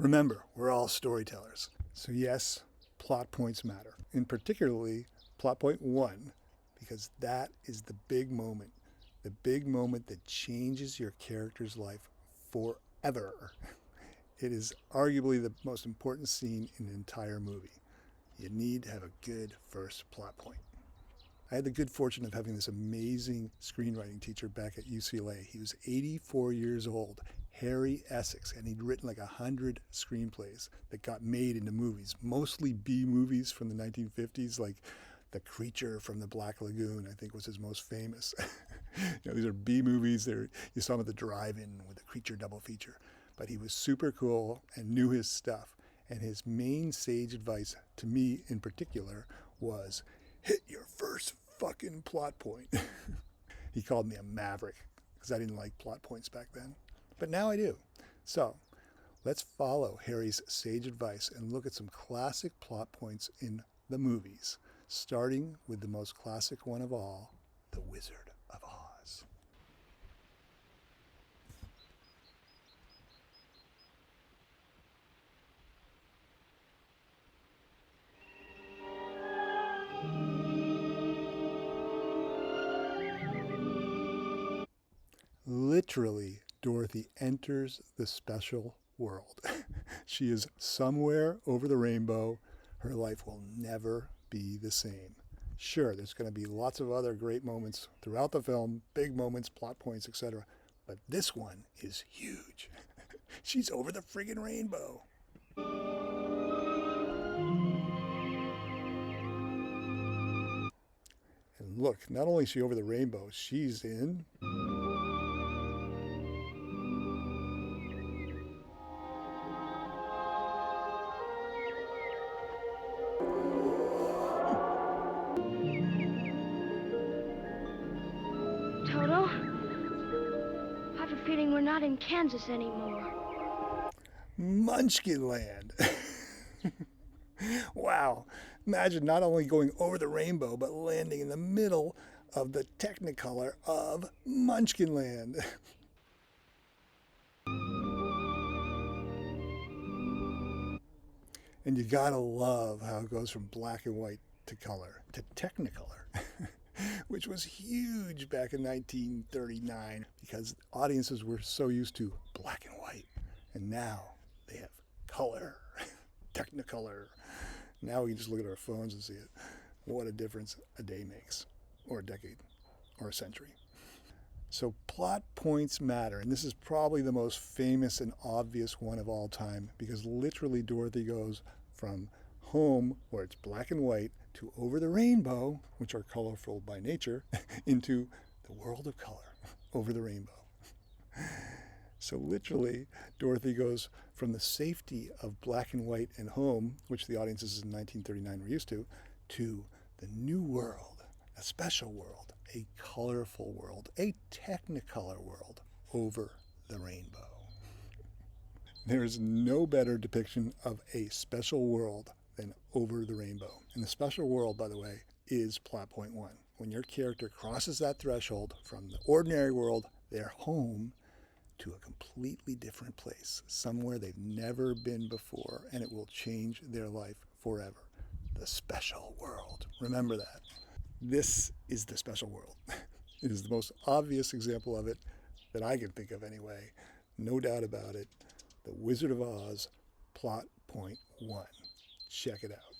Remember, we're all storytellers. So yes, plot points matter. And particularly plot point 1, because that is the big moment. The big moment that changes your character's life forever. It is arguably the most important scene in the entire movie. You need to have a good first plot point. I had the good fortune of having this amazing screenwriting teacher back at UCLA. He was 84 years old, Harry Essex, and he'd written like 100 screenplays that got made into movies, mostly B movies from the 1950s, like The Creature from the Black Lagoon, I think was his most famous. These are B movies. You saw him at the drive-in with the Creature double feature. But he was super cool and knew his stuff. And his main sage advice to me in particular was, hit your first fucking plot point. He called me a maverick because I didn't like plot points back then. But now I do. So let's follow Harry's sage advice and look at some classic plot points in the movies, starting with the most classic one of all, The Wizard of Oz. Literally, Dorothy enters the special world. She is somewhere over the rainbow. Her life will never be the same. Sure, there's going to be lots of other great moments throughout the film, big moments, plot points, etc. But this one is huge. She's over the friggin' rainbow. And look, not only is she over the rainbow, she's in... Toto, I have a feeling we're not in Kansas anymore. Munchkinland. Wow. Imagine not only going over the rainbow, but landing in the middle of the Technicolor of Munchkinland. And you gotta love how it goes from black and white to color, to Technicolor, which was huge back in 1939 because audiences were so used to black and white. And now they have color, Technicolor. Now we can just look at our phones and see it. What a difference a day makes, or a decade, or a century. So plot points matter, and this is probably the most famous and obvious one of all time because literally Dorothy goes from home, where it's black and white, to over the rainbow, which are colorful by nature, into the world of color, over the rainbow. So literally, Dorothy goes from the safety of black and white and home, which the audiences in 1939 were used to the new world, a special world, a colorful world, a Technicolor world, over the rainbow. There's no better depiction of a special world than over the rainbow. And the special world, by the way, is plot point 1. When your character crosses that threshold from the ordinary world, their home, to a completely different place, somewhere they've never been before, and it will change their life forever. The special world. Remember that. This is the special world. It is the most obvious example of it that I can think of anyway. No doubt about it. The Wizard of Oz, plot point 1. Check it out.